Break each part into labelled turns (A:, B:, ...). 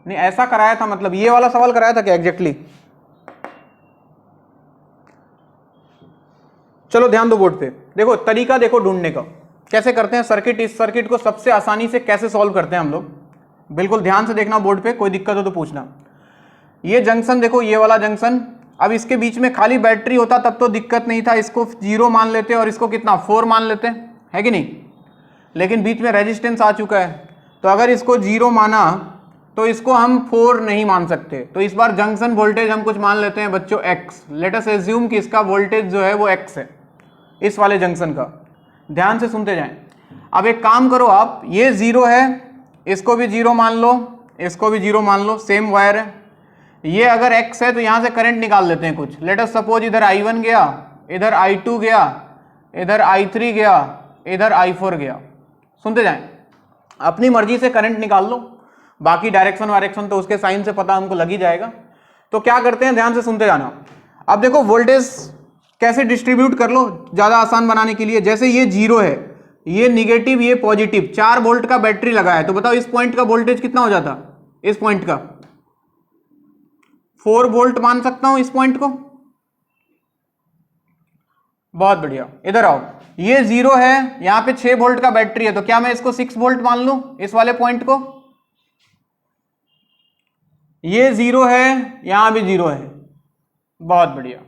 A: नहीं ऐसा कराया था, मतलब ये वाला सवाल कराया था क्या एग्जैक्टली? चलो ध्यान दो बोर्ड पे, देखो तरीका देखो ढूंढने का, कैसे करते हैं सर्किट। इस सर्किट को सबसे आसानी से कैसे सॉल्व करते हैं हम लोग, बिल्कुल ध्यान से देखना बोर्ड पे, कोई दिक्कत हो तो पूछना। ये जंक्शन देखो, ये वाला जंक्शन, अब इसके बीच में खाली बैटरी होता तब तो दिक्कत नहीं था, इसको 0 मान लेते और इसको कितना 4 मान लेते, है कि नहीं? लेकिन बीच में रेजिस्टेंस आ चुका है, तो अगर इसको 0 माना तो इसको हम 4 नहीं मान सकते। तो इस बार जंक्शन वोल्टेज हम कुछ मान लेते हैं बच्चों x। लेट अस एज्यूम कि इसका वोल्टेज जो है वो x है, इस वाले जंक्शन का। ध्यान से सुनते जाएं। अब एक काम करो आप, ये 0 है, इसको भी 0 मान लो, इसको भी 0 मान लो, सेम वायर है। ये अगर x है तो यहां से करंट निकाल लेते हैं कुछ। लेट अस सपोज इधर I1 गया, इधर I2 गया, इधर I3 गया, इधर I4 गया। सुनते जाएं, अपनी मर्जी से करंट निकाल लो, बाकी डायरेक्शन वायरेक्शन तो उसके साइन से पता हमको लग ही जाएगा। तो क्या करते हैं, ध्यान से सुनते जाना। अब देखो वोल्टेज कैसे डिस्ट्रीब्यूट कर लो ज्यादा आसान बनाने के लिए। जैसे ये 0 है, ये निगेटिव, ये पॉजिटिव, 4 वोल्ट का बैटरी लगा है, तो बताओ इस पॉइंट का वोल्टेज कितना हो जाता? इस पॉइंट का 4 वोल्ट मान सकता हूं इस पॉइंट को। बहुत बढ़िया, इधर आओ, ये 0 है, यहां पे 6 वोल्ट का बैटरी है, तो क्या मैं इसको 6 वोल्ट मान लूं इस वाले पॉइंट को? ये 0 है, यहां भी 0 है, बहुत बढ़िया।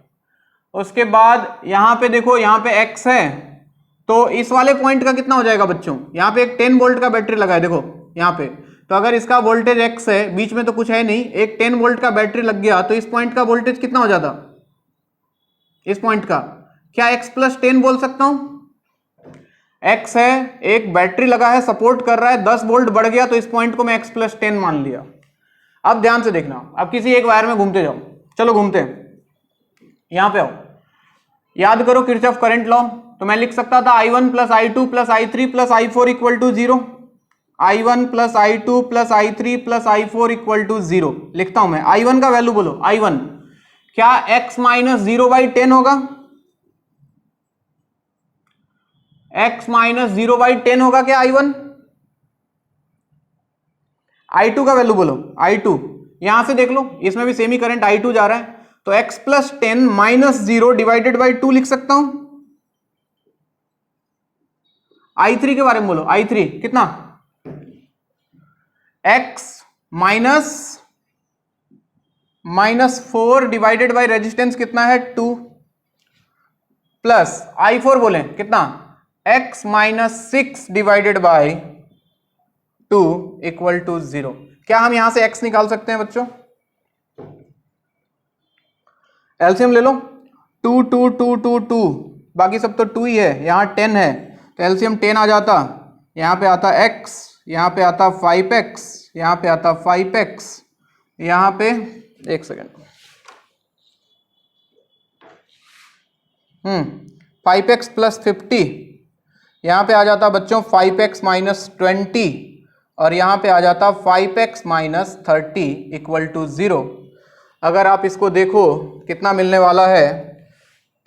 A: उसके बाद यहां पे देखो, यहां पे x है, तो इस वाले पॉइंट का कितना हो जाएगा बच्चों? यहां पे एक 10 वोल्ट का बैटरी लगा है, देखो यहां पे, तो अगर इसका वोल्टेज x है, बीच में तो कुछ है नहीं, एक 10 वोल्ट का बैटरी लग गया, तो इस पॉइंट का वोल्टेज कितना हो जाता? इस पॉइंट का क्या x + 10 बोल सकता हूं? x है, एक बैटरी लगा है, सपोर्ट कर रहा है, 10 वोल्ट बढ़ गया, तो इस पॉइंट को मैं x + 10 मान लिया। अब ध्यान से देखना, अब किसी एक वायर में घूमते जाओ, चलो घूमते हैं, यहां पे आओ, याद करो किरचॉफ करंट लॉ। तो मैं लिख सकता था I1 + I2 + I3 + I4 = 0। I1 + I2 + I3 + I4 = 0 लिखता हूं मैं। I1 का वैल्यू बोलो, I1 क्या x - 0/10 होगा? x - 0/10 होगा क्या I1? I2 का वैल्यू बोलो, I2 यहां से देख लो, इसमें भी सेमी करंट I2 जा रहा है, तो x + 10 - 0 / 2 लिख सकता हूं। I3 के बारे में बोलो, I3 कितना? x -4 / रेजिस्टेंस कितना है 2, प्लस I4 बोले कितना? x - 6 / 2 = 0। क्या हम यहां से x निकाल सकते हैं बच्चों? एलसीएम ले लो, 2 2 2 2 2, बाकी सब तो 2 ही है, यहां 10 है, तो एलसीएम 10 आ जाता, यहां पे आता x, यहां पे आता 5x, यहां पे आता 5x, यहां पे एक सेकेंड, 5x + 50, यहां पे आ जाता बच्चों 5x - 20, और यहां पे आ जाता 5x - 30 = 0। अगर आप इसको देखो कितना मिलने वाला है,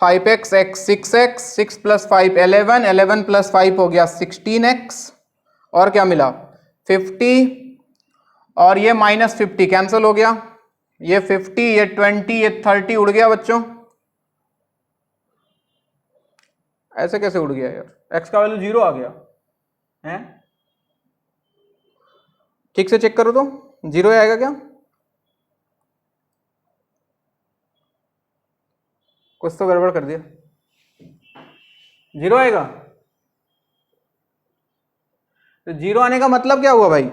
A: 5x, x 6x, 6 + 5 11, 11 + 5 हो गया 16x, और क्या मिला 50, और ये -50 कैंसिल हो गया, ये 50, ये 20, ये 30 उड़ गया बच्चों। ऐसे कैसे उड़ गया यार, x का वैल्यू 0 आ गया है? ठीक से चेक करो तो 0 आएगा क्या? कुछ तो गड़बड़ कर दिया, 0 आएगा। तो 0 आने का मतलब क्या हुआ भाई?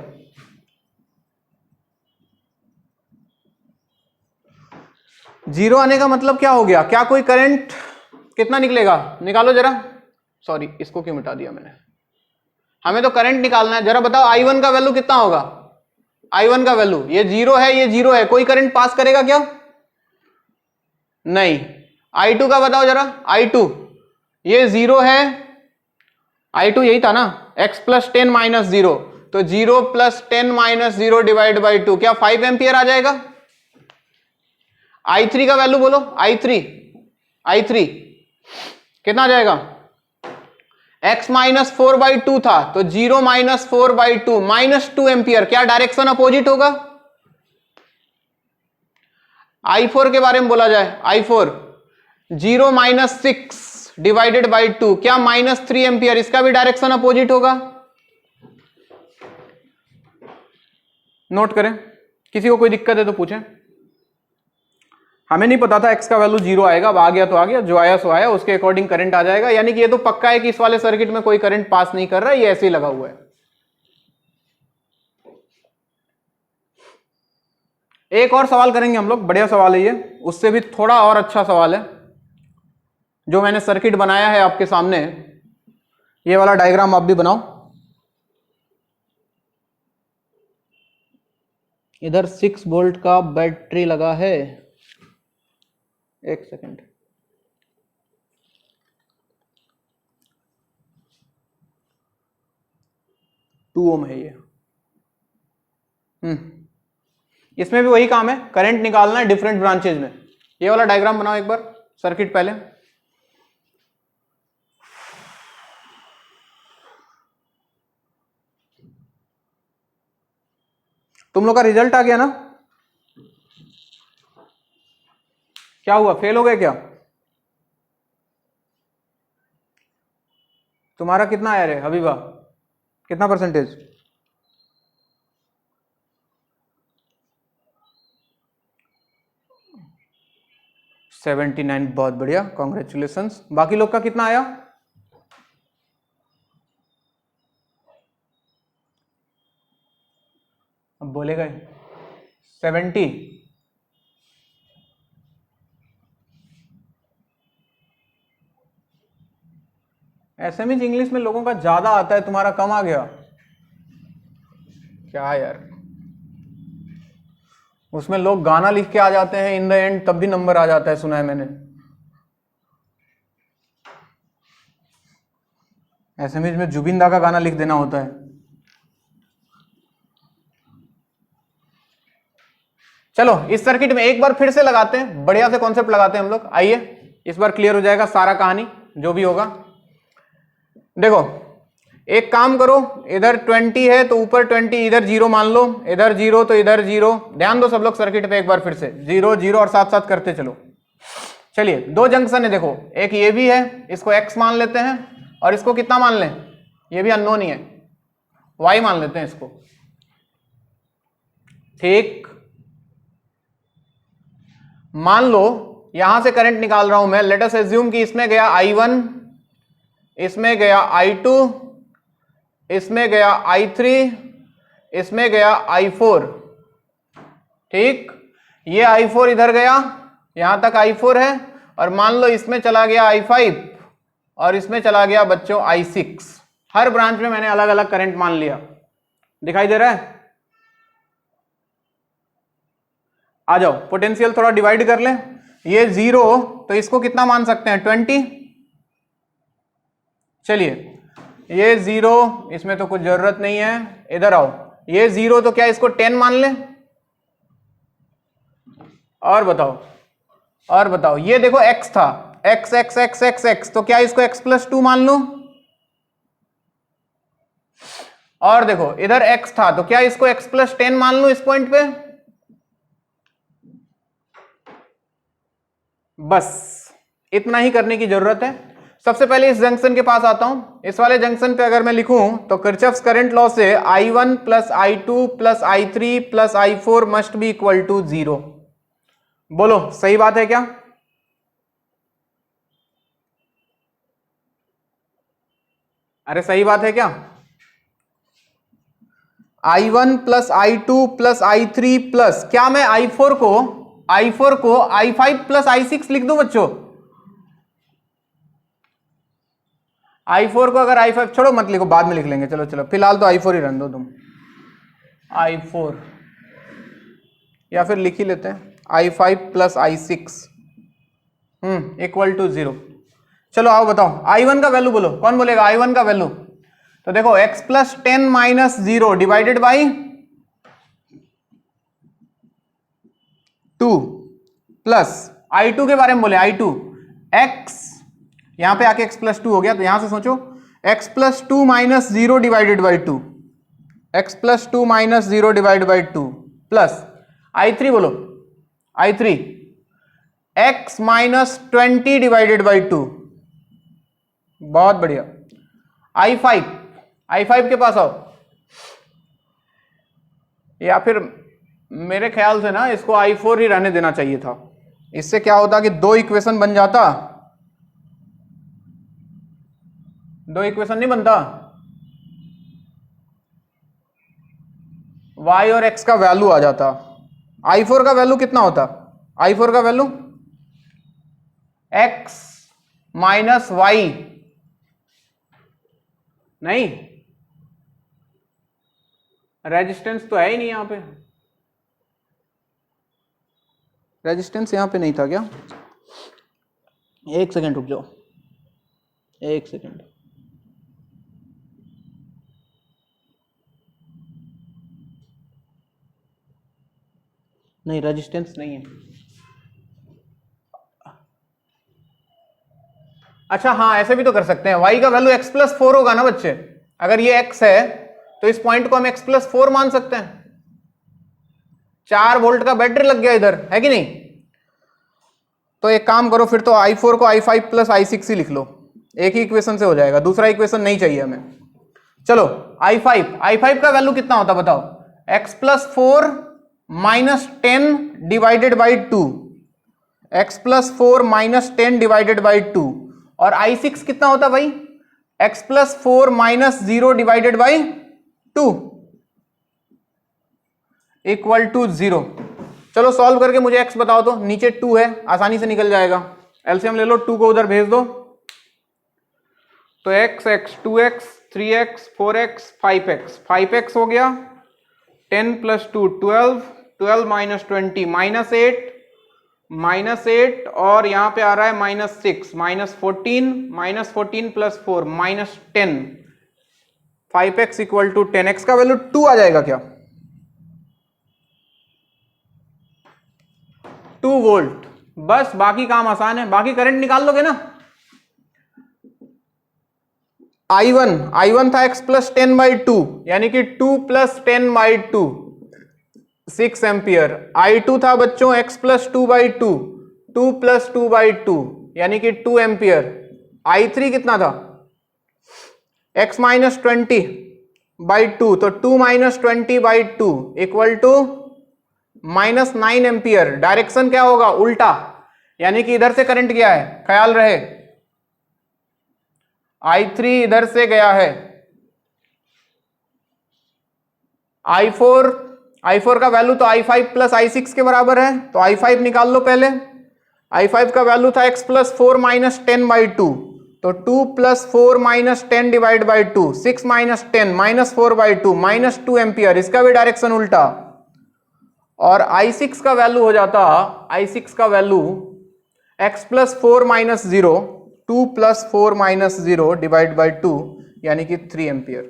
A: जीरो आने का मतलब क्या हो गया? क्या कोई करंट कितना निकलेगा? निकालो जरा, सॉरी इसको क्यों मिटा दिया मैंने, हमें तो करंट निकालना है। जरा बताओ I1 का वैल्यू कितना होगा? I1 का वैल्यू, ये 0 है, ये 0 है, कोई करंट पास करेगा क्या? नहीं। I2 का बताओ जरा, I2 ये 0 है, I2 यही था ना, x + 10 - 0, तो 0 + 10 - 0 / 2 क्या 5 एम्पियर आ जाएगा? I3 का वैल्यू बोलो, I3 कितना आ जाएगा? x - 4/2 था, तो 0 - 4/2 -2 एम्पियर, क्या डायरेक्शन अपोजिट होगा? I4 के बारे में बोला जाए, I4 0 - 6 डिवाइडेड बाई 2, क्या -3 एम्पियर, इसका भी डायरेक्शन अपोजिट होगा। नोट करें, किसी को कोई दिक्कत है तो पूछें। हमें नहीं पता था x का वैल्यू 0 आएगा, अब आ गया तो आ गया, जो आया सो आया, उसके अकॉर्डिंग करंट आ जाएगा। यानी कि ये तो पक्का है कि इस वाले सर्किट में कोई करंट पास नहीं कर रहा है, ये ऐसे ही लगा हुआ है। एक और सवाल करेंगे हम लोग, बढ़िया सवाल है ये, उससे भी थोड़ा और अच्छा सवाल है। जो मैंने सर्किट बनाया है आपके सामने, ये वाला डायग्राम आप भी बनाओ। इधर 6 वोल्ट का बैटरी लगा है, एक सेकेंड, टू ओम है ये। इसमें भी वही काम है, करंट निकालना है डिफरेंट ब्रांचेज में। ये वाला डायग्राम बनाओ एक बार, सर्किट पहले। तुम लोग का रिजल्ट आ गया ना? क्या हुआ, फेल हो गए क्या? तुम्हारा कितना आया रे हबीबा, कितना परसेंटेज? 79, बहुत बढ़िया, कॉन्ग्रेचुलेशंस। बाकी लोग का कितना आया? अब बोले गए 70। एसएमएस इंग्लिश में लोगों का ज्यादा आता है, तुम्हारा कम आ गया क्या यार? उसमें लोग गाना लिख के आ जाते हैं इन द एंड, तब भी नंबर आ जाता है, सुना है मैंने। एसएमएस में जुबिंदा का गाना लिख देना होता है। चलो इस सर्किट में एक बार फिर से लगाते हैं, बढ़िया से कॉन्सेप्ट लगाते हैं हम लोग। आइए इस बार क्लियर हो जाएगा सारा कहानी जो भी होगा। देखो एक काम करो, इधर 20 है तो ऊपर 20, इधर 0 मान लो, इधर 0 तो इधर 0। ध्यान दो सब लोग सर्किट पे एक बार फिर से, 0 0 और साथ साथ करते चलो। चलिए दो जंक्शन है, देखो एक ये भी है, इसको x मान लेते हैं, और इसको कितना मान लें, ये भी अननोन ही है, y मान लेते हैं इसको। ठीक, मान लो यहां से करंट निकाल रहा हूं मैं, लेट अस एज्यूम कि इसमें गया I1, इसमें गया I2, इसमें गया I3, इसमें गया I4। ठीक, ये I4 इधर गया, यहां तक I4 है, और मान लो इसमें चला गया I5, और इसमें चला गया बच्चों I6। हर ब्रांच में मैंने अलग अलग करंट मान लिया, दिखाई दे रहा है? आ जाओ पोटेंशियल थोड़ा डिवाइड कर ले। ये 0 तो इसको कितना मान सकते हैं, 20। चलिए ये 0, इसमें तो कुछ जरूरत नहीं है, इधर आओ, ये 0 तो क्या इसको 10 मान ले? और बताओ, ये देखो x था, x x x x x, तो क्या इसको x + 2 मान लो? और देखो इधर x था, तो क्या इसको x + 10 मान लो इस पॉइंट पे? बस इतना ही करने की जरूरत है। सबसे पहले इस जंक्शन के पास आता हूं। इस वाले जंक्शन पे अगर मैं लिखूं तो किरचॉफ्स करंट लॉ से I1 + I2 + I3 + I4 must be equal to 0। बोलो सही बात है क्या? अरे सही बात है क्या? I1 + I2 + I3 प्लस क्या मैं I4 को I5 + I6 लिख दूं बच्चों? I4 को अगर I5, छोड़ो मत लिखो, बाद में लिख लेंगे, चलो फिलहाल तो I4 ही रहने दो तुम। I4 या फिर लिख ही लेते हैं I5 + I6 इक्वल टू 0। चलो आओ बताओ I1 का वैल्यू बोलो, कौन बोलेगा I1 का वैल्यू? तो देखो x + 10 - 0 divided by 2 plus I2 के बारे में बोले, I2 x, यहां पे आके x + 2 हो गया, तो यहां से सोचो x + 2 - 0 divided by 2, x + 2 - 0 divided by 2 plus I3 बोलो, I3 x minus 20 divided by 2, बहुत बढ़िया। I5 के पास आओ, या फिर मेरे ख्याल से ना इसको I4 ही रहने देना चाहिए था। इससे क्या होता कि दो इक्वेशन बन जाता, दो इक्वेशन नहीं बनता, y और x का वैल्यू आ जाता। I4 का वैल्यू कितना होता? I4 का वैल्यू x माइनस वाई, नहीं रेजिस्टेंस तो है ही नहीं यहां पे, रेजिस्टेंस यहां पे नहीं था क्या? एक सेकेंड रुक जाओ, एक सेकेंड। नहीं रेजिस्टेंस नहीं है। अच्छा हाँ, ऐसे भी तो कर सकते हैं, y का वैल्यू x प्लस 4 होगा ना बच्चे। अगर ये x है तो इस पॉइंट को हम x प्लस 4 मान सकते हैं। 4 वोल्ट का बैटरी लग गया इधर, है कि नहीं? तो एक काम करो फिर तो I4 को I5 प्लस I6 ही लिख लो, एक ही इक्वेशन से हो जाएगा, दूसरा इक्वेशन नहीं चाहिए हमें। चलो I5 का वैल्यू कितना होता बताओ? x plus 4 minus 10 divided by 2, x plus 4 minus 10 divided by 2, और I6 कितना होता भाई? x plus 4 minus 0 divided by 2 equal to 0। चलो सॉल्व करके मुझे x बताओ तो, नीचे 2 है, आसानी से निकल जाएगा। एलसीएम ले लो, 2 को उधर भेज दो, तो x 2x 3x 4x 5x, 5x हो गया, 10 प्लस 2 12, 12 माइनस 20 माइनस 8, और यहां पे आ रहा है minus 6, minus 14 plus 4 minus 10, 5x equal to 10। x का वैल्यू 2 आ जाएगा क्या? 2 वोल्ट, बस बाकी काम आसान है, बाकी करंट निकाल लोगे ना। I1 था x प्लस 10 बाई 2, यानी कि 2 प्लस 10 बाई 2 6 एम्पियर। I2 था बच्चों x plus 2 by 2, 2 plus 2 by 2 यानी कि 2 एम्पियर। I3 कितना था? x माइनस 20 बाई 2, तो 2 minus 20 by 2 equal to minus 9 ampere. Direction क्या होगा? उल्टा, यानी कि इधर से करंट गया है, ख्याल रहे I3 इधर से गया है। I4 का वैल्यू तो I5 प्लस I6 के बराबर है, तो I5 निकाल लो पहले। I5 का वैल्यू था x प्लस 4 माइनस 10 बाई 2, तो 2 plus 4 minus 10 divide by 2, 6 minus 10 minus 4 by 2 minus 2 ampere, इसका भी डायरेक्शन उल्टा। और I6 का वैल्यू हो जाता, I6 का value x plus 4 minus 0, 2 plus 4 minus 0 divide by 2 यानी कि 3 एम्पियर।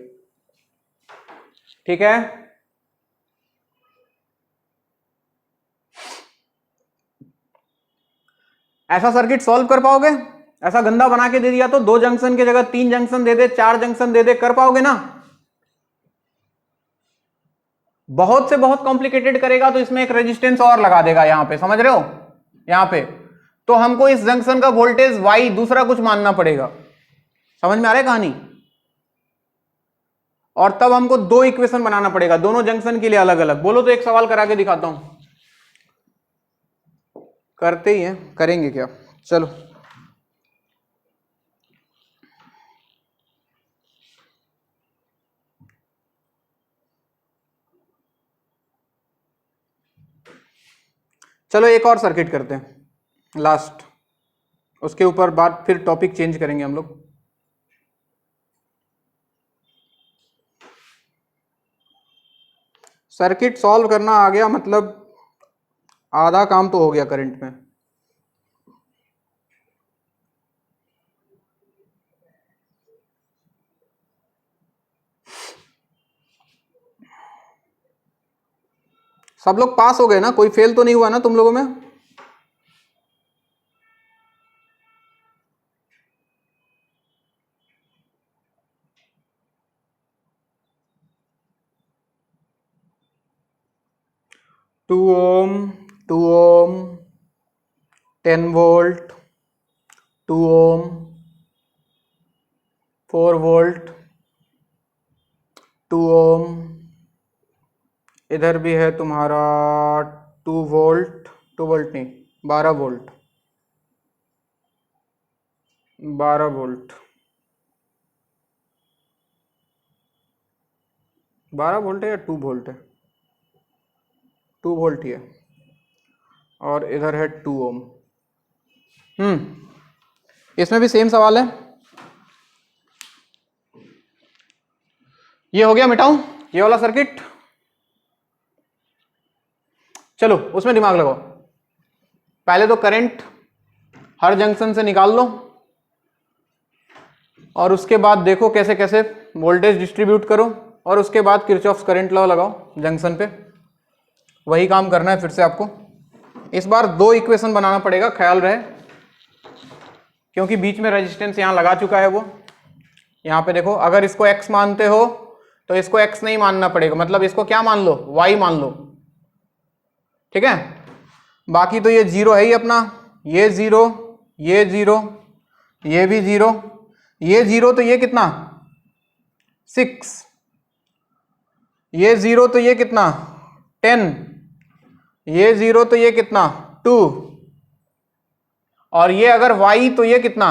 A: ठीक है, ऐसा सर्किट सॉल्व कर पाओगे? ऐसा गंदा बना के दे दिया तो 2 जंक्शन की जगह 3 जंक्शन दे दे, 4 जंक्शन दे दे, कर पाओगे ना? बहुत से बहुत कॉम्प्लिकेटेड करेगा तो इसमें एक रेजिस्टेंस और लगा देगा, यहां पे समझ रहे हो, यहां पे तो हमको इस जंक्शन का वोल्टेज Y दूसरा कुछ मानना पड़ेगा। समझ में आ रहा है कहानी? और तब हमको 2 इक्वेशन बनाना पड़ेगा दोनों जंक्शन के लिए अलग अलग। बोलो तो एक सवाल करा के दिखाता हूं। करते ही हैं, करेंगे क्या? चलो चलो एक और सर्किट करते हैं लास्ट, उसके ऊपर बात फिर टॉपिक चेंज करेंगे हम लोग। सर्किट सॉल्व करना आ गया मतलब आधा काम तो हो गया करंट में। सब लोग पास हो गए ना? कोई फेल तो नहीं हुआ ना तुम लोगों में? Two ohm 2 ohm, 10 volt, 2 ohm, 4 volt, 2 ohm, इधर भी है तुम्हारा 2 वोल्ट, 2 वोल्ट नहीं 12 वोल्ट, 12 वोल्ट, 12 वोल्ट है या 2 वोल्ट है, 2 वोल्ट ही है, और इधर है 2 ओम। इसमें भी सेम सवाल है। ये हो गया, मिटाऊं ये वाला सर्किट। चलो उसमें दिमाग लगाओ। पहले तो करंट हर जंक्शन से निकाल लो और उसके बाद देखो कैसे कैसे वोल्टेज डिस्ट्रीब्यूट करो और उसके बाद किरचॉफ्स करंट लॉ लगाओ जंक्शन पे। वही काम करना है फिर से आपको। इस बार 2 इक्वेशन बनाना पड़ेगा, ख्याल रहे, क्योंकि बीच में रेजिस्टेंस यहां लगा चुका है वो। यहां पे देखो, अगर इसको x मानते हो तो इसको x नहीं मानना पड़ेगा, मतलब इसको क्या मान लो, y मान लो, ठीक है। बाकी तो ये 0 है ही अपना, ये 0, ये 0, ये भी 0, ये 0 तो ये कितना 6, ये 0 तो ये कितना 10, ये 0 तो ये कितना 2, और ये अगर y तो ये कितना,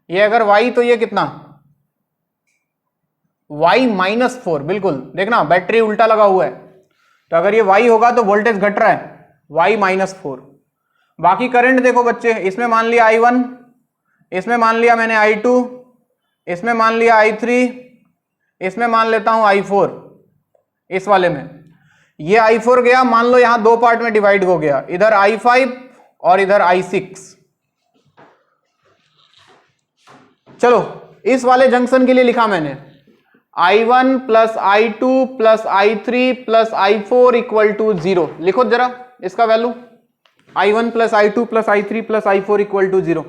A: ये अगर y तो ये कितना y -4। बिल्कुल देखना बैटरी उल्टा लगा हुआ है, तो अगर ये y होगा तो वोल्टेज घट रहा है, y -4। बाकी करंट देखो बच्चे, इसमें मान लिया I1, इसमें मान लिया मैंने I2, इसमें मान लिया I3, इसमें मान लेता हूं I4। इस वाले में ये I4 गया, मान लो यहां 2 पार्ट में डिवाइड हो गया, इधर I5 और इधर I6। चलो इस वाले जंक्शन के लिए लिखा मैंने I1 plus I2 plus I3 plus I4 equal to 0। लिखो जरा इसका value, I1 plus I2 plus I3 plus I4 equal to 0।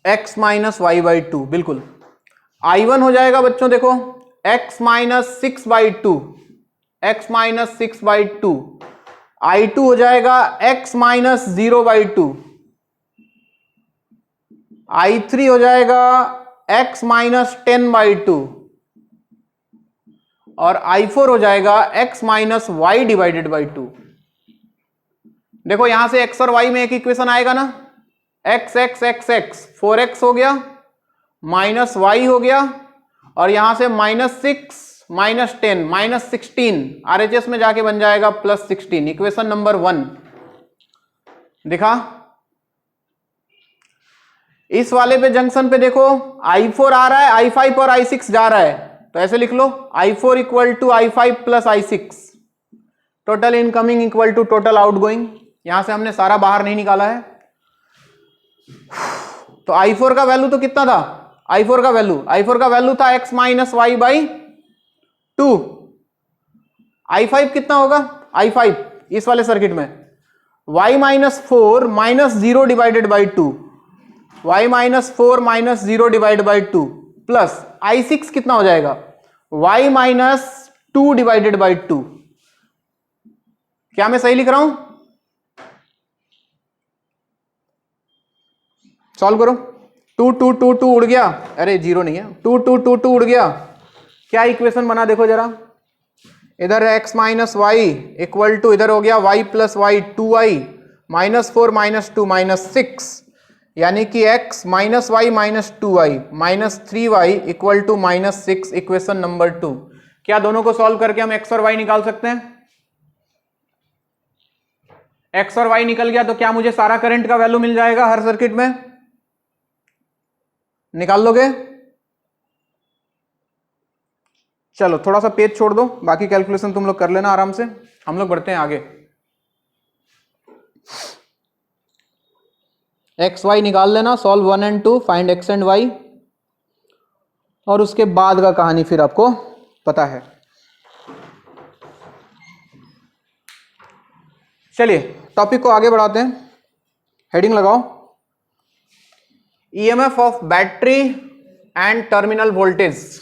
A: x minus Y by 2, बिल्कुल। I1 हो जाएगा बच्चों देखो x minus 6 by 2, x minus 6 by 2। I2 हो जाएगा x माइनस 0 बाई 2। I3 हो जाएगा x माइनस 10 बाई 2, और I4 हो जाएगा x minus Y divided by 2। देखो यहां से x और y में एक इक्वेशन आएगा ना, x x x x 4x हो गया, माइनस y हो गया, और यहां से -6 -10 -16 RHS में जाके बन जाएगा +16। इक्वेशन नंबर 1 दिखा। इस वाले पे जंक्शन पे देखो I4 आ रहा है, I5 और I6 जा रहा है, तो ऐसे लिख लो I4 equal to I5 plus I6, total incoming equal to total outgoing. यहां से हमने सारा बाहर नहीं निकाला है, तो I4 का वैल्यू तो कितना था, I4 का वैल्यू था x minus Y by 2। I5 कितना होगा, I5 इस वाले सर्किट में y minus 4 minus 0 divided by 2, y minus 4 minus 0 divide by 2 plus I6 कितना हो जाएगा y माइनस 2 डिवाइडेड बाई 2। क्या मैं सही लिख रहा हूं, सॉल्व करो। 2 2 2 2 उड़ गया, अरे 0 नहीं है, 2 2 2 2 उड़ गया। क्या इक्वेशन बना देखो जरा, इधर है x minus Y equal to, इधर हो गया y plus Y 2y minus 4 minus 2 minus 6, यानी कि x minus Y minus 2y minus 3y equal to minus 6। Equation number 2। क्या दोनों को सॉल्व करके हम x और y निकाल सकते हैं, x और y निकल गया तो क्या मुझे सारा करंट का वैल्यू मिल जाएगा हर सर्किट में, निकाल लोगे। चलो थोड़ा सा पेज छोड़ दो, बाकी कैलकुलेशन तुम लोग कर लेना आराम से, हम लोग बढ़ते हैं आगे। एक्स वाई निकाल लेना, solve 1 and 2, find X and Y, और उसके बाद का कहानी फिर आपको पता है। चलिए टॉपिक को आगे बढ़ाते हैं, हेडिंग लगाओ, EMF of battery and terminal voltage.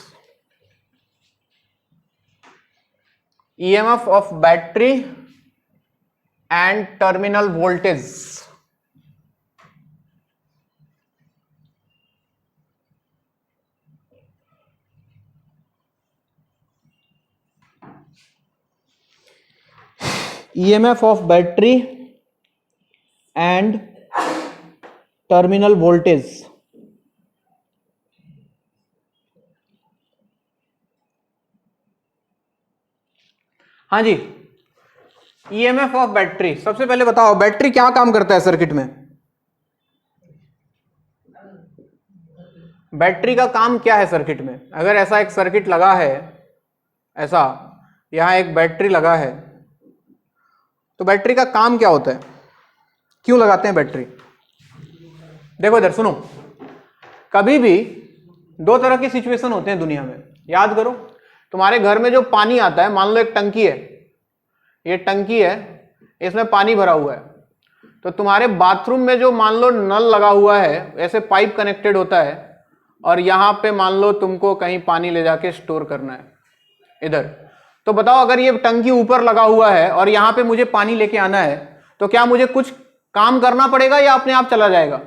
A: EMF of battery and terminal voltage. EMF of battery and terminal voltage। हाँ जी, EMF ऑफ बैटरी। सबसे पहले बताओ बैटरी क्या काम करता है सर्किट में? बैटरी का काम क्या है सर्किट में? अगर ऐसा एक सर्किट लगा है, ऐसा यहां एक बैटरी लगा है, तो बैटरी का काम क्या होता है? क्यों लगाते हैं बैटरी? देखो इधर सुनो, कभी भी दो तरह की सिचुएशन होते हैं दुनिया में, याद करो। तुम्हारे घर में जो पानी आता है, मान लो एक टंकी है, ये टंकी है, इसमें पानी भरा हुआ है, तो तुम्हारे बाथरूम में जो मान लो नल लगा हुआ है, ऐसे पाइप कनेक्टेड होता है, और यहां पे मान लो तुमको कहीं पानी ले जाके स्टोर करना है इधर, तो बताओ अगर ये टंकी ऊपर लगा हुआ है और यहां पे मुझे पानी लेके आना है, तो क्या मुझे कुछ काम करना पड़ेगा या अपने आप चला जाएगा?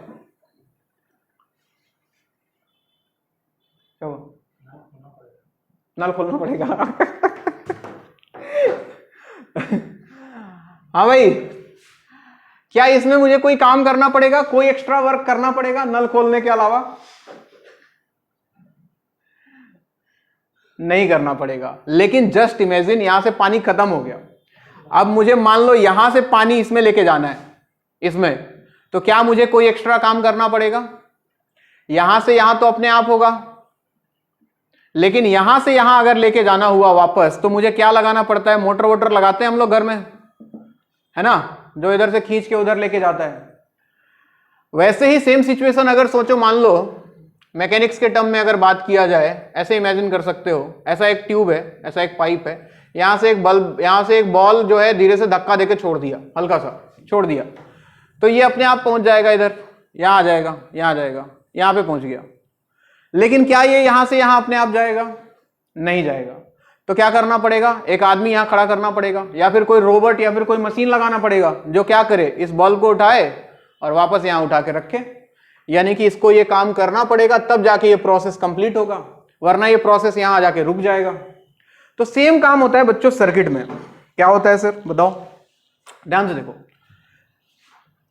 A: नल खोलना पड़ेगा। हाँ भाई, क्या इसमें मुझे कोई काम करना पड़ेगा, कोई एक्स्ट्रा वर्क करना पड़ेगा नल खोलने के अलावा? नहीं करना पड़ेगा। लेकिन जस्ट इमेजिन यहां से पानी खत्म हो गया, अब मुझे मान लो यहां से पानी इसमें लेके जाना है, इसमें, तो क्या मुझे कोई एक्स्ट्रा काम करना पड़ेगा? यहां से यहां तो अपने आप होगा, लेकिन यहां से यहां अगर लेके जाना हुआ वापस, तो मुझे क्या लगाना पड़ता है? मोटर वोटर लगाते हैं हम लोग घर में, है ना, जो इधर से खींच के उधर लेके जाता है। वैसे ही सेम सिचुएशन अगर सोचो, मान लो मैकेनिक्स के टर्म में अगर बात किया जाए, ऐसे इमेजिन कर सकते हो, ऐसा एक ट्यूब है, ऐसा एक पाइप है, यहां से एक बल्ब, यहां से एक बॉल जो है धीरे से धक्का देके छोड़ दिया, हल्का सा छोड़ दिया, तो ये अपने आप पहुंच जाएगा इधर, यहां आ जाएगा, यहां आ जाएगा, यहां पे पहुंच गया। लेकिन क्या ये यहां से यहां अपने आप जाएगा? नहीं जाएगा। तो क्या करना पड़ेगा? एक आदमी यहां खड़ा करना पड़ेगा, या फिर कोई रोबोट या फिर कोई मशीन लगाना पड़ेगा जो क्या करे, इस बॉल को उठाए और वापस यहां उठा के रखे। यानी कि इसको ये काम करना पड़ेगा, तब जाके ये प्रोसेस कंप्लीट होगा, वरना ये प्रोसेस यहां आ जाके रुक जाएगा। तो सेम काम होता है बच्चों सर्किट में। क्या होता है सर बताओ, ध्यान से देखो।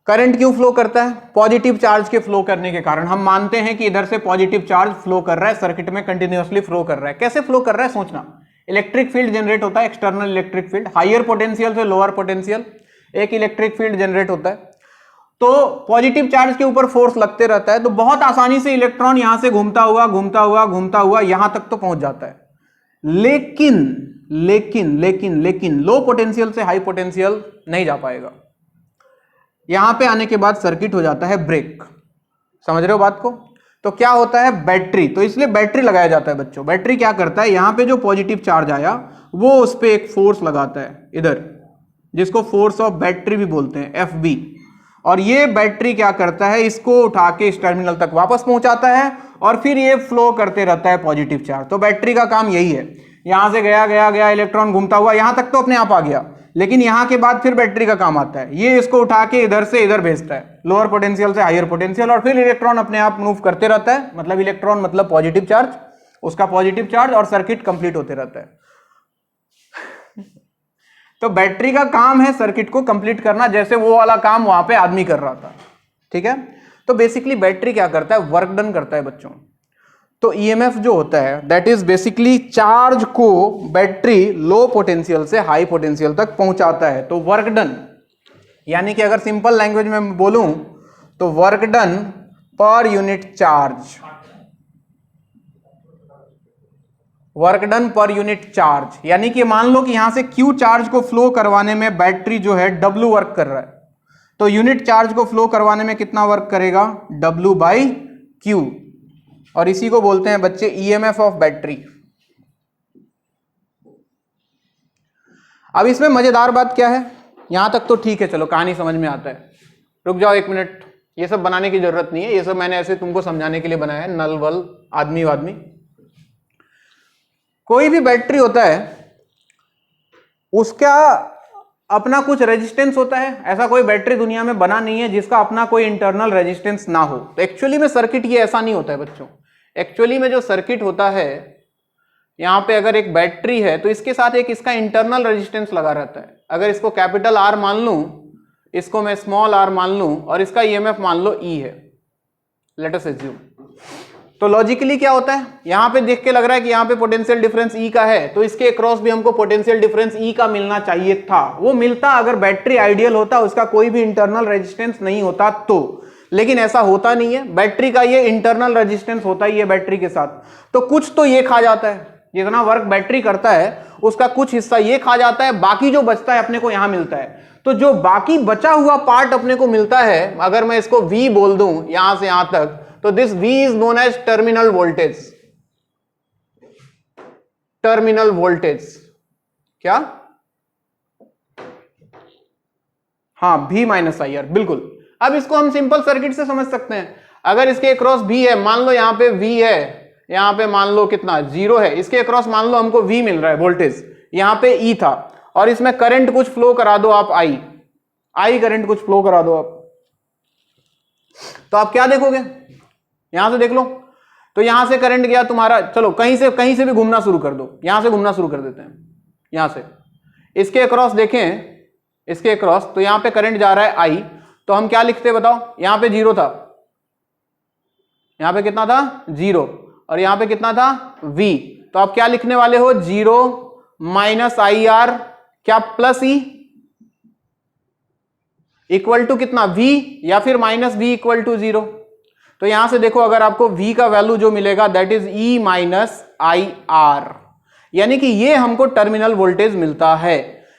A: करंट क्यों फ्लो करता है? पॉजिटिव चार्ज के फ्लो करने के कारण। हम मानते हैं कि इधर से पॉजिटिव चार्ज फ्लो कर रहा है, सर्किट में कंटिन्यूअसली फ्लो कर रहा है। कैसे फ्लो कर रहा है सोचना। इलेक्ट्रिक फील्ड जनरेट होता है, external electric field, higher potential से लोअर पोटेंशियल एक इलेक्ट्रिक फील्ड जनरेट होता है। तो पॉजिटिव चार्ज के ऊपर फोर्स लगते रहता है, तो बहुत आसानी से इलेक्ट्रॉन यहां से घूमता हुआ घूमता हुआ घूमता हुआ यहां तक तो पहुंच जाता है। लेकिन लेकिन लेकिन लेकिन लो पोटेंशियल से हाई पोटेंशियल नहीं जा पाएगा। यहां पे आने के बाद सर्किट हो जाता है ब्रेक। समझ रहे हो बात को? तो क्या होता है, बैटरी, तो इसलिए बैटरी लगाया जाता है बच्चों। बैटरी क्या करता है, यहां पे जो पॉजिटिव चार्ज आया वो उस पर एक फोर्स लगाता है इधर, जिसको फोर्स ऑफ बैटरी भी बोलते हैं, एफ और ये बैटरी क्या करता है, इसको उठा के इस टर्मिनल तक वापस पहुंचाता है और फिर ये फ्लो करते रहता है पॉजिटिव चार्ज। तो बैटरी का काम यही है, यहां से गया गया गया इलेक्ट्रॉन घूमता हुआ यहां तक तो अपने आप आ गया, लेकिन यहां के बाद फिर बैटरी का काम आता है, ये इसको उठा के इधर से इधर भेजता है, लोअर पोटेंशियल से हायर पोटेंशियल, और फिर इलेक्ट्रॉन अपने आप मूव करते रहता है। मतलब इलेक्ट्रॉन मतलब पॉजिटिव चार्ज, उसका पॉजिटिव चार्ज, और सर्किट कंप्लीट होते रहता है। तो बैटरी का काम है सर्किट को कंप्लीट करना, जैसे वो वाला काम वहां पे आदमी कर रहा था। ठीक है, तो बेसिकली बैटरी क्या करता है, वर्क डन करता है बच्चों। तो ईएमएफ जो होता है दैट इज बेसिकली चार्ज को बैटरी लो पोटेंशियल से हाई पोटेंशियल तक पहुंचाता है। तो वर्क डन, यानी कि अगर सिंपल लैंग्वेज में बोलूं तो work done per unit charge. Work done per unit charge, यानी कि मान लो कि यहां से Q चार्ज को फ्लो करवाने में बैटरी जो है W वर्क कर रहा है, तो यूनिट चार्ज को फ्लो करवाने में कितना वर्क करेगा, W बाई Q, और इसी को बोलते हैं बच्चे EMF ऑफ बैटरी। अब इसमें मजेदार बात क्या है, यहां तक तो ठीक है, चलो कहानी समझ में आता है। रुक जाओ एक मिनट, ये सब बनाने की जरूरत नहीं है, ये सब मैंने ऐसे तुमको समझाने के लिए बनाया है, नल वल आदमी वादमी। कोई भी बैटरी होता है उसका अपना कुछ रेजिस्टेंस होता है, ऐसा कोई बैटरी दुनिया में बना नहीं है जिसका अपना कोई इंटरनल रेजिस्टेंस ना हो। तो एक्चुअली में सर्किट ये ऐसा नहीं होता है बच्चों। एक्चुअली में जो सर्किट होता है, यहां पे अगर एक बैटरी है तो इसके साथ एक इसका इंटरनल रेजिस्टेंस लगा रहता है। अगर इसको कैपिटल R मान लूं, इसको मैं स्मॉल r मान लूं, और इसका EMF मान लो E है, लेट अस अज्यूम। तो लॉजिकली क्या होता है, यहां पे देख के लग रहा है कि यहां पे पोटेंशियल डिफरेंस E का है, तो इसके अक्रॉस भी हमको पोटेंशियल डिफरेंस E का मिलना चाहिए था। वो मिलता अगर बैटरी आइडियल होता, उसका कोई भी इंटरनल रेजिस्टेंस नहीं होता तो, लेकिन ऐसा होता नहीं है। बैटरी का ये इंटरनल रेजिस्टेंस होता ही है बैटरी के साथ, तो कुछ तो ये खा जाता है, जितना वर्क बैटरी करता है उसका कुछ हिस्सा ये खा जाता है, बाकी जो बचता है अपने को यहां मिलता है। तो जो बाकी बचा हुआ पार्ट अपने को मिलता है, अगर मैं इसको V बोल दूं यहां से यहां तक, तो this V is known as terminal voltage. Terminal voltage क्या, हाँ V माइनस आई आर, बिल्कुल। अब इसको हम सिंपल सर्किट से समझ सकते हैं। अगर इसके अक्रॉस V है, मान लो यहां पे V है, यहां पे मान लो कितना 0 है, इसके अक्रॉस मान लो हमको V मिल रहा है वोल्टेज, यहां पे E था, और इसमें करंट कुछ फ्लो करा दो आप, I करंट कुछ फ्लो करा दो आप, तो आप क्या देखोगे, यहां से देख लो। तो यहां से करंट गया तुम्हारा, चलो कहीं से भी घूमना शुरू कर दो, यहां से घूमना शुरू कर देते हैं, यहां से इसके अक्रॉस देखें, इसके अक्रॉस, तो यहां पे करंट जा रहा है I, तो हम क्या लिखते बताओ, यहां पे 0 था, यहां पे कितना था 0, और यहां पे कितना था V, तो आप क्या लिखने वाले हो, 0 माइनस IR क्या प्लस E इक्वल टू कितना V, या फिर माइनस V इक्वल टू 0। तो यहां से देखो, अगर आपको V का वैल्यू जो मिलेगा that is E minus IR, यानी कि ये हमको टर्मिनल वोल्टेज मिलता है।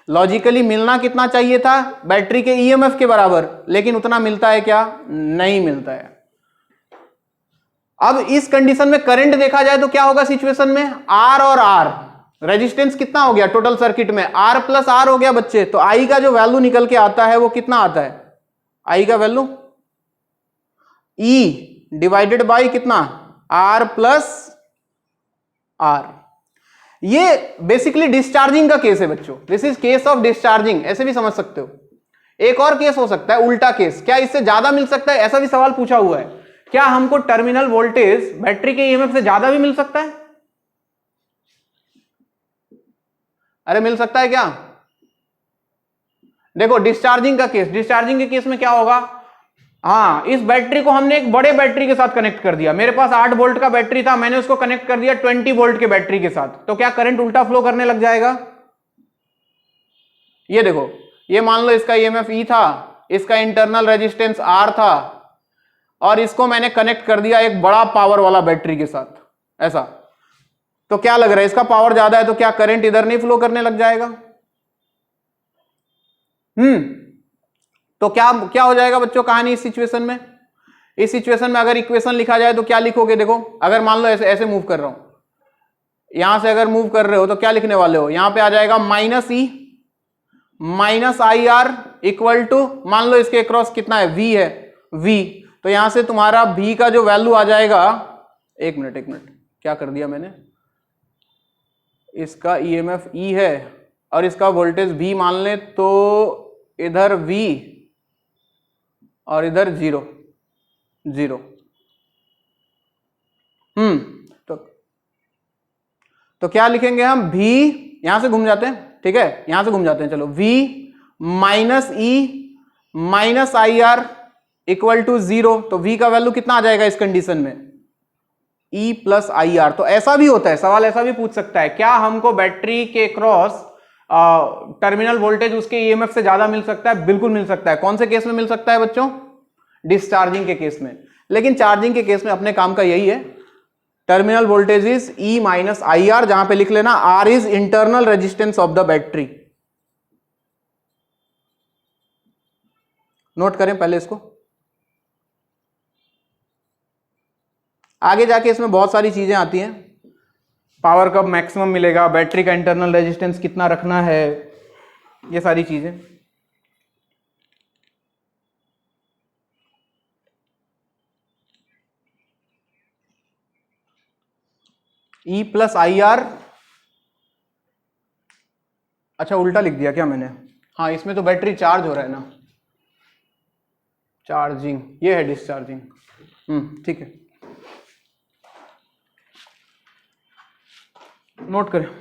A: लॉजिकली मिलना कितना चाहिए था, बैटरी के EMF के बराबर, लेकिन उतना मिलता है क्या, नहीं मिलता है। अब इस कंडीशन में करंट देखा जाए तो क्या होगा सिचुएशन में, R और R रेजिस्टेंस कितना हो गया टोटल सर्किट में, R प्लस R हो गया बच्चे। तो I का जो वैल्यू निकल के आता है वो कितना आता है, I का वैल्यू E डिवाइडेड बाई कितना, R प्लस R। ये बेसिकली डिस्चार्जिंग का केस है बच्चों, this is case of discharging, ऐसे भी समझ सकते हो। एक और केस हो सकता है उल्टा केस, क्या इससे ज्यादा मिल सकता है, ऐसा भी सवाल पूछा हुआ है, क्या हमको टर्मिनल वोल्टेज बैटरी के EMF से ज्यादा भी मिल सकता है, अरे मिल सकता है क्या। देखो डिस्चार्जिंग का केस, डिस्चार्जिंग के केस में क्या होगा, हाँ इस बैटरी को हमने एक बड़े बैटरी के साथ कनेक्ट कर दिया, मेरे पास 8 वोल्ट का बैटरी था, मैंने उसको कनेक्ट कर दिया 20 वोल्ट के बैटरी के साथ, तो क्या करंट उल्टा फ्लो करने लग जाएगा। ये देखो, ये मान लो इसका EMF E था, इसका इंटरनल रेजिस्टेंस R था, और इसको मैंने कनेक्ट कर दिया एक बड़ा पावर वाला बैटरी के साथ, ऐसा, तो क्या लग रहा है इसका पावर ज्यादा है, तो क्या करंट इधर नहीं फ्लो करने लग जाएगा। तो क्या हो जाएगा बच्चों कहानी इस सिचुएशन में। इस सिचुएशन में अगर इक्वेशन लिखा जाए तो क्या लिखोगे, देखो अगर मान लो ऐसे मूव कर रहा हूं, यहां से अगर मूव कर रहे हो तो क्या लिखने वाले हो, यहां पे आ जाएगा minus E minus IR equal to, मान लो इसके क्रॉस कितना है V है, V, तो यहां से तुम्हारा V का जो वैल्यू आ जाएगा, एक मिनट क्या कर दिया मैंने, इसका EMF E है और इसका वोल्टेज V मान ले, तो इधर V और इधर 0 तो क्या लिखेंगे हम, V, यहां से घूम जाते हैं, ठीक है यहां से घूम जाते हैं, चलो V minus E minus IR equal to 0, तो V का वैल्यू कितना आ जाएगा इस कंडीशन में, E प्लस IR। तो ऐसा भी होता है, सवाल ऐसा भी पूछ सकता है, क्या हमको बैटरी के क्रॉस टर्मिनल वोल्टेज उसके EMF से ज्यादा मिल सकता है, बिल्कुल मिल सकता है। कौन से केस में मिल सकता है बच्चों, डिस्चार्जिंग के केस में। लेकिन चार्जिंग के केस में अपने काम का यही है, terminal voltage is E minus I R, जहां पे लिख लेना R is internal resistance of the battery. Note करें पहले इसको, आगे जाके इसमें बहुत सारी चीजें आती हैं। पावर कब मैक्सिमम मिलेगा, बैटरी का इंटरनल रेजिस्टेंस कितना रखना है, ये सारी चीजें। E प्लस आई आर, अच्छा उल्टा लिख दिया क्या मैंने? हाँ, इसमें तो बैटरी चार्ज हो रहा है ना, चार्जिंग, ये है डिस्चार्जिंग। ठीक है, नोट करें।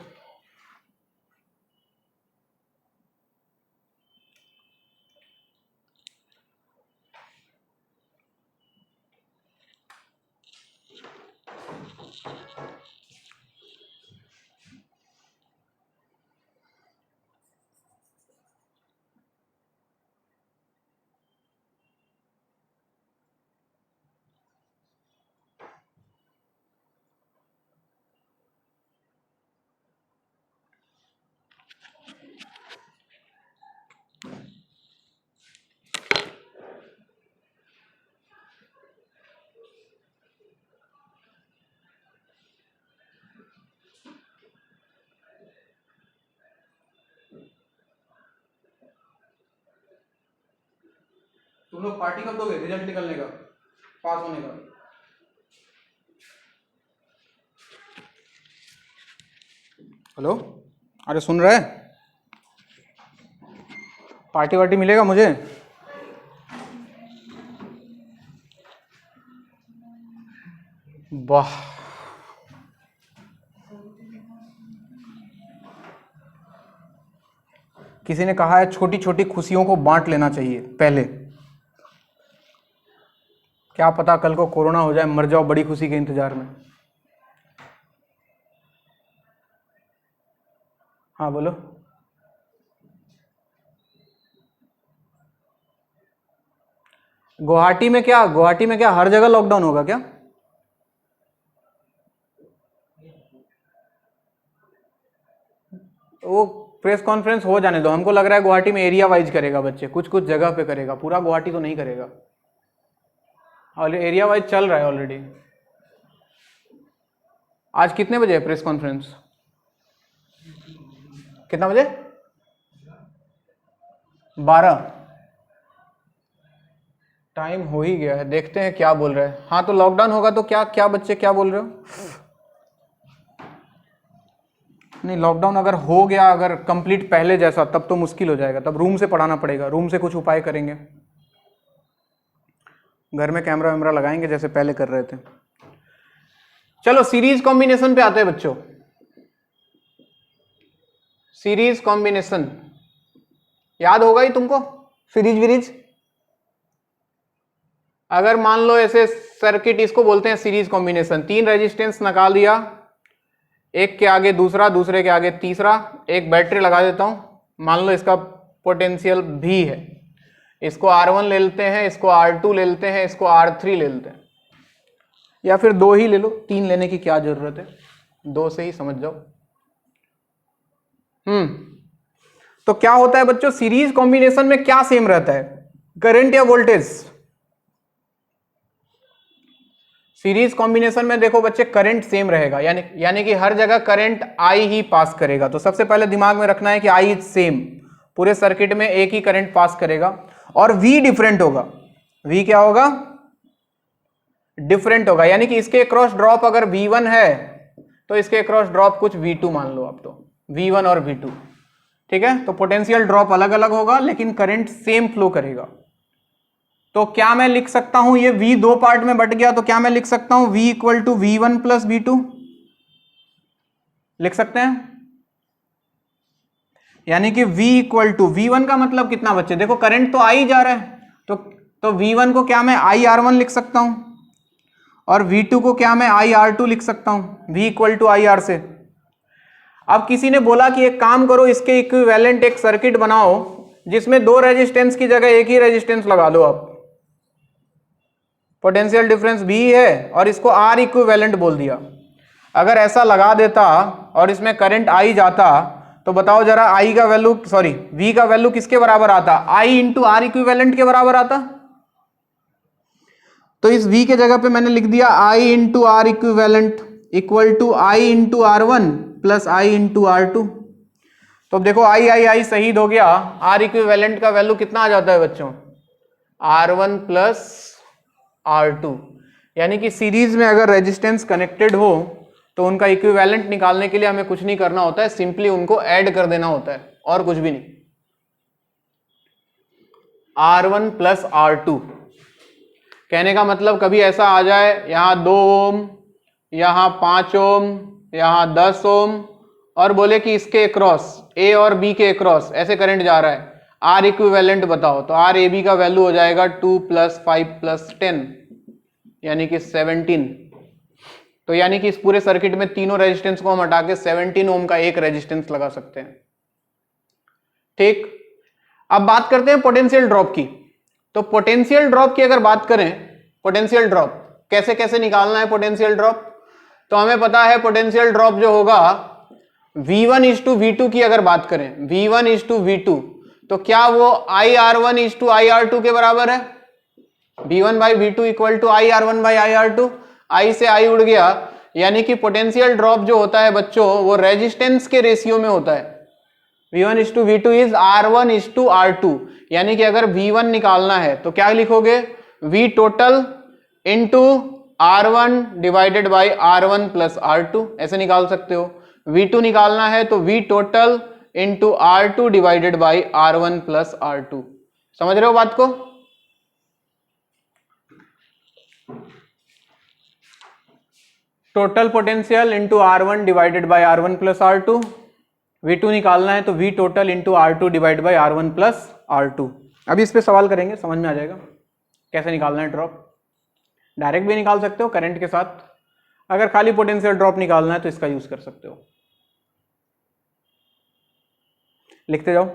A: तुम लोग पार्टी कब दोगे रिजल्ट निकलने का, पास होने का? हेलो, अरे सुन रहे? पार्टी वार्टी मिलेगा मुझे? वाह, किसी ने कहा है छोटी छोटी खुशियों को बांट लेना चाहिए पहले, क्या पता कल को कोरोना हो जाए, मर जाओ बड़ी खुशी के इंतजार में। हाँ बोलो। गुवाहाटी में क्या हर जगह लॉकडाउन होगा क्या? वो प्रेस कॉन्फ्रेंस हो जाने दो, हमको लग रहा है गुवाहाटी में एरिया वाइज करेगा बच्चे, कुछ कुछ जगह पे करेगा, पूरा गुवाहाटी तो नहीं करेगा। और एरिया वाइज चल रहा है ऑलरेडी। आज कितने बजे है प्रेस कॉन्फ्रेंस? कितना बजे? 12। टाइम हो ही गया है, देखते हैं क्या बोल रहे हैं। हाँ तो लॉकडाउन होगा तो क्या क्या बच्चे क्या बोल रहे हो? नहीं, लॉकडाउन अगर हो गया, अगर कंप्लीट पहले जैसा, तब तो मुश्किल हो जाएगा, तब रूम से पढ़ाना पड़ेगा, रूम से कुछ उपाय करेंगे, घर में कैमरा वैमरा लगाएंगे जैसे पहले कर रहे थे। चलो सीरीज कॉम्बिनेशन पे आते हैं बच्चों। सीरीज कॉम्बिनेशन याद होगा ही तुमको, सीरीज विरीज। अगर मान लो ऐसे सर्किट, इसको बोलते हैं सीरीज कॉम्बिनेशन। 3 रेजिस्टेंस निकाल दिया, एक के आगे दूसरा, दूसरे के आगे तीसरा, एक बैटरी लगा देता हूं, मान लो इसका पोटेंशियल V है, इसको R1 ले लेते हैं, इसको R2 ले लेते हैं, इसको R3 ले लेते हैं, या फिर 2 ही ले लो, 3 लेने की क्या जरूरत है, 2 से ही समझ जाओ। तो क्या होता है बच्चों, सीरीज कॉम्बिनेशन में क्या सेम रहता है, करंट या वोल्टेज? सीरीज कॉम्बिनेशन में देखो बच्चे करंट सेम रहेगा, यानी कि हर जगह करंट I ही पास करेगा। तो सबसे पहले दिमाग में रखना है कि I इज सेम, पूरे सर्किट में एक ही करंट पास करेगा, और V डिफरेंट होगा। V क्या होगा? डिफरेंट होगा, यानी कि इसके क्रॉस ड्रॉप अगर V1 है तो इसके क्रॉस ड्रॉप कुछ V2 मान लो आप, तो V1 और V2, ठीक है। तो पोटेंशियल ड्रॉप अलग अलग होगा लेकिन करंट सेम फ्लो करेगा। तो क्या मैं लिख सकता हूं, ये V 2 पार्ट में बट गया, तो क्या मैं लिख सकता हूं V equal to V1 plus V2, लिख सकते हैं। यानी कि V इक्वल टू V1 का मतलब कितना बच्चे, देखो करंट तो आई जा रहा है, तो V1 को क्या मैं IR1 लिख सकता हूं, और V2 को क्या मैं IR2 लिख सकता हूं, V इक्वल टू IR से। अब किसी ने बोला कि एक काम करो, इसके इक्विवेलेंट एक सर्किट बनाओ जिसमें 2 रेजिस्टेंस की जगह एक ही रेजिस्टेंस लगा दो आप, पोटेंशियल डिफरेंस V है और इसको R इक्विवेलेंट बोल दिया, अगर ऐसा लगा देता और इसमें करंट आई जाता तो बताओ जरा आई का वैल्यू वी का वैल्यू किसके बराबर आता? आई इंटू आर इक्विवेलेंट के बराबर आता। तो इस v के जगह पे मैंने लिख दिया I into R equivalent equal to I into R one plus I into R two. तो देखो आई आई आई शहीद हो गया, आर इक्विवेलेंट का वैल्यू कितना आ जाता है बच्चों? R one plus R two. यानी कि सीरीज में अगर रेजिस्टेंस कनेक्टेड हो तो उनका इक्विवेलेंट निकालने के लिए हमें कुछ नहीं करना होता है, सिंपली उनको ऐड कर देना होता है और कुछ भी नहीं। R one plus R two कहने का मतलब कभी ऐसा आ जाए यहां 2 ओम, यहां 5 ओम, यहां 10 ओम और बोले कि इसके क्रॉस ए और बी के क्रॉस ऐसे करंट जा रहा है, आर इक्विवेलेंट बताओ। तो आर ए बी का वैल्यू हो जाएगा 2 + 5 + 10 यानी कि 17। तो यानी कि इस पूरे सर्किट में तीनों रेजिस्टेंस को हम हटा के 17 ओम का एक रेजिस्टेंस लगा सकते हैं। ठीक, अब बात करते हैं पोटेंशियल ड्रॉप की। तो पोटेंशियल ड्रॉप की अगर बात करें, पोटेंशियल ड्रॉप कैसे कैसे निकालना है पोटेंशियल ड्रॉप, तो हमें पता है पोटेंशियल ड्रॉप जो होगा V1:V2 की अगर बात करें, V1:V2 तो क्या वो IR1:IR2 के बराबर है? V1/V2 = IR1/IR2। आई से आई उड़ गया, यानी कि पोटेंशियल ड्रॉप जो होता है बच्चों वो रेजिस्टेंस के रेशियो में होता है। V1:V2 is R1:R2। यानी कि अगर V1 निकालना है तो क्या लिखोगे? V total into R1 divided by R1 + R2 ऐसे निकाल सकते हो। V2 निकालना है तो V total into R2 divided by R1 + R2। समझ रहे हो बात को? Total potential into R1 divided by R1 + R2। V2 निकालना है तो V total into R2 divide by R1 + R2। अभी इस पे सवाल करेंगे, समझ में आ जाएगा कैसे निकालना है ड्रॉप। डायरेक्ट भी निकाल सकते हो करंट के साथ, अगर खाली पोटेंशियल ड्रॉप निकालना है तो इसका यूज कर सकते हो। लिखते जाओ।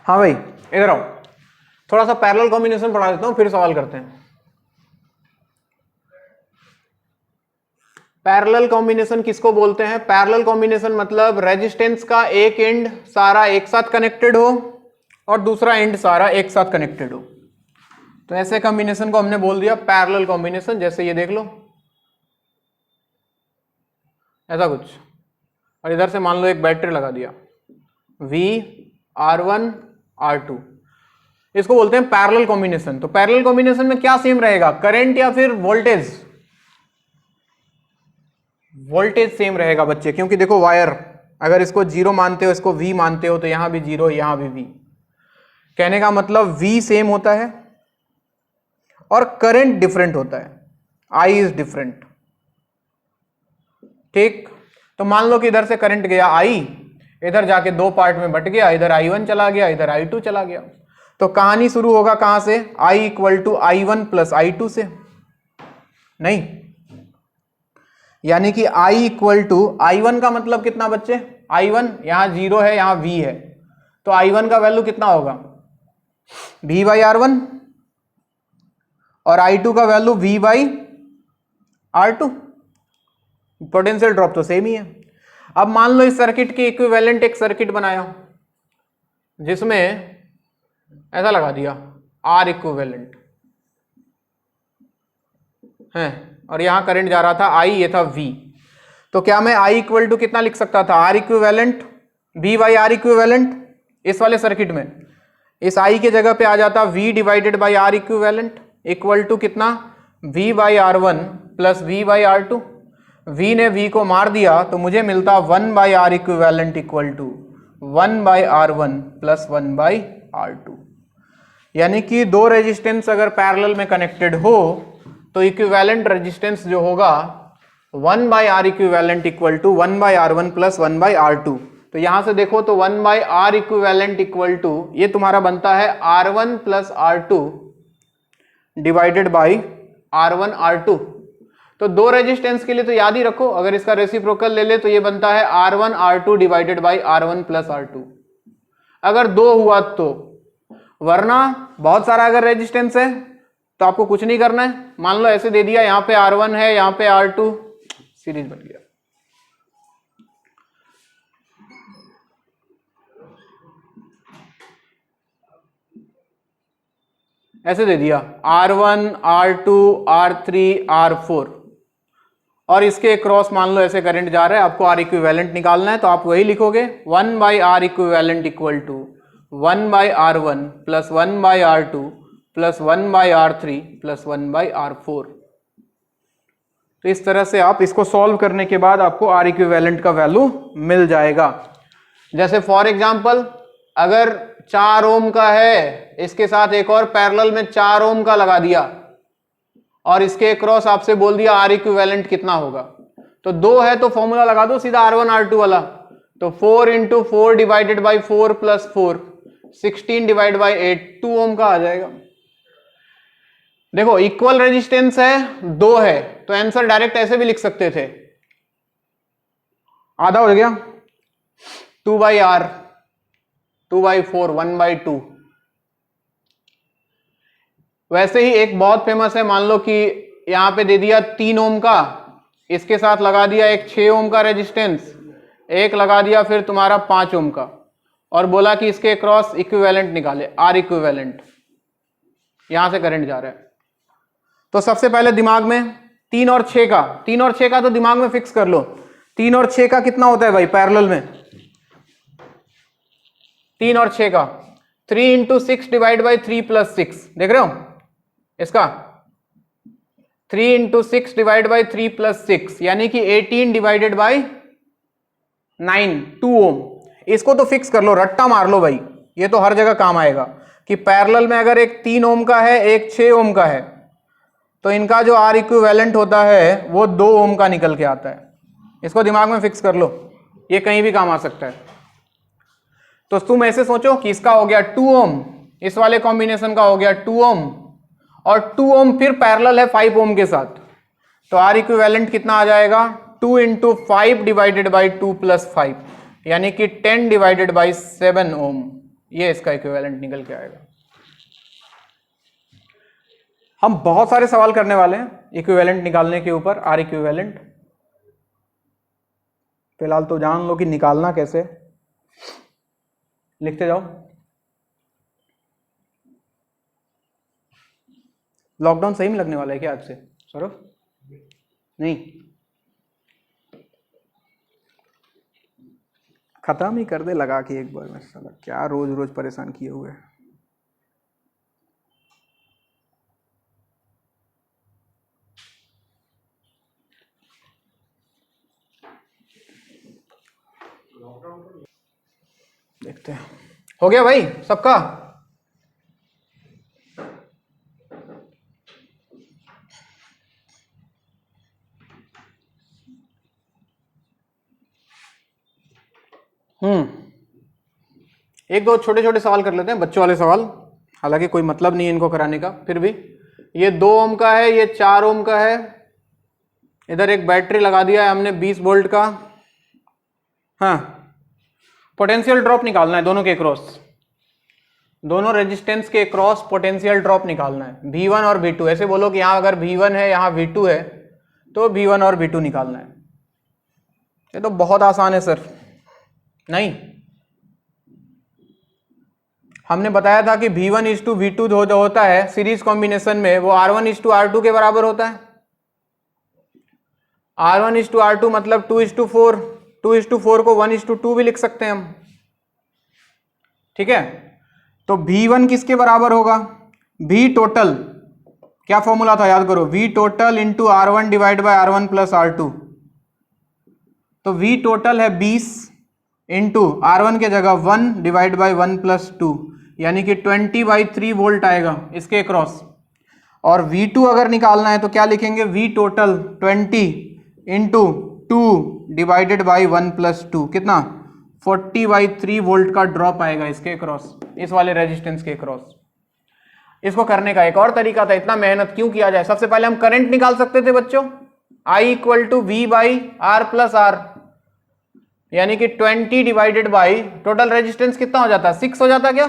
A: हाँ भाई इधर आओ, थोड़ा सा पैरेलल कॉम्बिनेशन पढ़ा देता हूं फिर सवाल करते हैं। पैरेलल कॉम्बिनेशन किसको बोलते हैं? पैरेलल कॉम्बिनेशन मतलब रेजिस्टेंस का एक एंड सारा एक साथ कनेक्टेड हो और दूसरा एंड सारा एक साथ कनेक्टेड हो, तो ऐसे कॉम्बिनेशन को हमने बोल दिया पैरेलल कॉम्बिनेशन। जैसे ये देख लो ऐसा कुछ, और इधर से मान लो एक बैटरी लगा दिया VR1 R2, इसको बोलते हैं पैरेलल कॉम्बिनेशन। तो पैरेलल कॉम्बिनेशन में क्या सेम रहेगा, करंट या फिर वोल्टेज? वोल्टेज सेम रहेगा बच्चे, क्योंकि देखो वायर अगर इसको 0 मानते हो, इसको V मानते हो, तो यहां भी 0 यहां भी V। कहने का मतलब V सेम होता है और करंट डिफरेंट होता है, I इज डिफरेंट। ठीक, तो मान लो कि इधर से करंट गया I, इधर जाके दो पार्ट में बट गया, इधर I1 चला गया, इधर I2 चला गया। तो कहानी शुरू होगा कहां से? I = I1 + I2 से नहीं, यानी कि I = I1 का मतलब कितना बच्चे? I1 यहां 0 है, यहां V है, तो I1 का वैल्यू कितना होगा? V/R1 और I2 का वैल्यू V/R2। पोटेंशियल ड्रॉप तो सेम ही है। अब मान लो इस सर्किट के इक्विवेलेंट एक सर्किट बनाया जिसमें ऐसा लगा दिया R इक्विवेलेंट है, और यहां करंट जा रहा था I, ये था V। तो क्या मैं I इक्वल टू कितना लिख सकता था, R equivalent V by R equivalent. इस वाले सर्किट में इस I के जगह पे आ जाता V divided by R equivalent equal to कितना, V by R one plus V by R two. V ने V को मार दिया तो मुझे मिलता 1 by R equivalent equal to 1 by R one plus 1 by R two. यानी कि दो रेजिस्टेंस अगर पैरेलल में कनेक्टेड हो तो इक्विवेलेंट रेजिस्टेंस जो होगा 1 by R equivalent equal to 1 by R one plus 1 by R two. तो यहां से देखो तो 1 by R equivalent equal to ये तुम्हारा बनता है R1 plus R2 divided by R1 R2। तो दो रेजिस्टेंस के लिए तो याद ही रखो, अगर इसका रेसिप्रोकल ले ले तो ये बनता है R1 R2 divided by R1 plus R2 अगर दो हुआ तो। वरना बहुत सारा अगर रेजिस्टेंस है तो आपको कुछ नहीं करना है, मान लो ऐसे दे दिया, यहाँ पे R1 है, यहाँ पे R2, सीरीज बन गया। ऐसे दे दिया R1 R2 R3 R4 और इसके क्रॉस मान लो ऐसे करंट जा रहा है, आपको R इक्विवेलेंट निकालना है तो आप वही लिखोगे 1 by R equivalent equal to 1 by R1 plus 1 by R2 plus 1 by R3 plus 1 by R4। तो इस तरह से आप इसको सॉल्व करने के बाद आपको R इक्विवेलेंट का वैल्यू मिल जाएगा। जैसे फॉर एग्जांपल अगर 4 ओम का है, इसके साथ एक और पैरेलल में 4 ओम का लगा दिया और इसके क्रॉस आपसे बोल दिया R इक्विवेलेंट कितना होगा, तो 2 है तो फॉर्मूला लगा दो सीधा R1 R2 वाला। तो 4 into 4 divided by 4 plus 4 16 divide by 8 2 ओम का आ जाएगा। देखो इक्वल रेजिस्टेंस है, 2 है, तो आंसर डायरेक्ट ऐसे भी लिख सकते थे, आधा हो गया 2 बाई आर 2 बाई 4 1 बाई 2। वैसे ही एक बहुत फेमस है, मान लो कि यहां पे दे दिया 3 ओम का, इसके साथ लगा दिया एक 6 ओम का रेजिस्टेंस, एक लगा दिया फिर तुम्हारा 5 ओम का और बोला कि इसके क्रॉस इक्विवेलेंट निकाले आर इक्विवेलेंट, यहां से करंट जा रहा है। तो सबसे पहले दिमाग में 3 और 6 का, 3 और 6 का तो दिमाग में फिक्स कर लो, 3 और 6 का कितना होता है भाई पैरेलल में, 3 और 6 का 3 इंटू 6 डिवाइड बाई 3 प्लस 6, देख रहे हो इसका 3 इंटू 6 डिवाइड बाई 3 प्लस 6 यानी कि 18 डिवाइडेड बाई 9 2 ओम। इसको तो फिक्स कर लो, रट्टा मार लो भाई, ये तो हर जगह काम आएगा कि पैरेलल में अगर एक 3 ओम का है एक 6 ओम का है तो इनका जो आर इक्विवेलेंट होता है वो 2 ओम का निकल के आता है। इसको दिमाग में फिक्स कर लो, ये कहीं भी काम आ सकता है। तो तुम ऐसे सोचो कि इसका हो गया 2 ओम, इस वाले कॉम्बिनेशन का हो गया 2 ओम और 2 ओम फिर पैरेलल है 5 ओम के साथ, तो आर इक्विवेलेंट कितना आ जाएगा 2 इंटू 5 डिवाइडेड बाई 2 प्लस 5 यानी कि 10 डिवाइडेड बाई 7 ओम, ये इसका इक्विवेलेंट निकल के आएगा। हम बहुत सारे सवाल करने वाले हैं इक्विवेलेंट निकालने के ऊपर, आर इक्विवेलेंट। फिलहाल तो जान लो कि निकालना कैसे, लिखते जाओ। लॉकडाउन सही में लगने वाला है क्या आज से सौरभ? नहीं, खत्म ही कर दे लगा के एक बार में, साला क्या रोज रोज परेशान किए हुए हैं। देखते हैं हो गया भाई सबका। एक दो छोटे छोटे सवाल कर लेते हैं, बच्चों वाले सवाल, हालांकि कोई मतलब नहीं है इनको कराने का, फिर भी ये 2 ओम का है, ये 4 ओम का है, इधर एक बैटरी लगा दिया है हमने 20 वोल्ट का। हाँ, पोटेंशियल ड्रॉप निकालना है दोनों के क्रॉस, दोनों रेजिस्टेंस के क्रॉस पोटेंशियल ड्रॉप निकालना है V1 और V2। ऐसे बोलो कि यहाँ अगर V1 है यहाँ V2 है तो V1 और V2 निकालना है। ये तो बहुत आसान है सर। नहीं, हमने बताया था कि V1 इज टू V2 जो होता है सीरीज कॉम्बिनेशन में वो R1 इज टू R2 के बराबर होता है। R1:R2 मतलब 2:4, 2:4 को 1:2 भी लिख सकते हैं हम, ठीक है। तो V1 किसके बराबर होगा, V टोटल, क्या फॉर्मूला था याद करो, V total into R1 divide by R1 plus R2। तो V टोटल है 20 इंटू R1 के जगह 1 डिवाइड बाय 1 प्लस 2, यानी कि 20/3 वोल्ट आएगा इसके क्रॉस। और V2 अगर निकालना है तो क्या लिखेंगे, V total 20 into 2 divided by 1 plus 2, कितना 40/3 वोल्ट का ड्रॉप आएगा इसके क्रॉस, इस वाले रेजिस्टेंस के क्रॉस। इसको करने का एक और तरीका था, इतना मेहनत क्यों किया जाए। सबसे पहले हम करंट निकाल सकते थे बच्चों, I equal to V by R plus R, यानी कि 20 डिवाइडेड बाई टोटल रेजिस्टेंस कितना हो जाता है, 6 हो जाता क्या,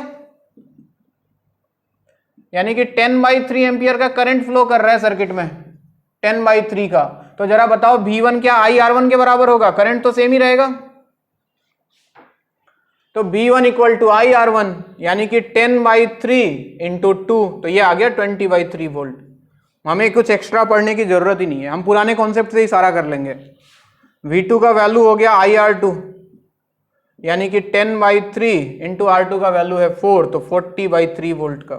A: यानी कि 10/3 एम्पियर का करंट फ्लो कर रहा है सर्किट में, 10/3 का। तो जरा बताओ V1 क्या IR1 के बराबर होगा, करंट तो सेम ही रहेगा। तो V1 इक्वल टू IR1 यानी कि 10/3 इंटू 2, तो ये आ गया 20/3 वोल्ट। हमें कुछ एक्स्ट्रा पढ़ने की जरूरत ही नहीं है, हम पुराने कॉन्सेप्ट से ही सारा कर लेंगे। V2 का वैल्यू हो गया IR2 यानी कि 10/3 इंटू R2 का वैल्यू है 4, तो 40/3 वोल्ट का।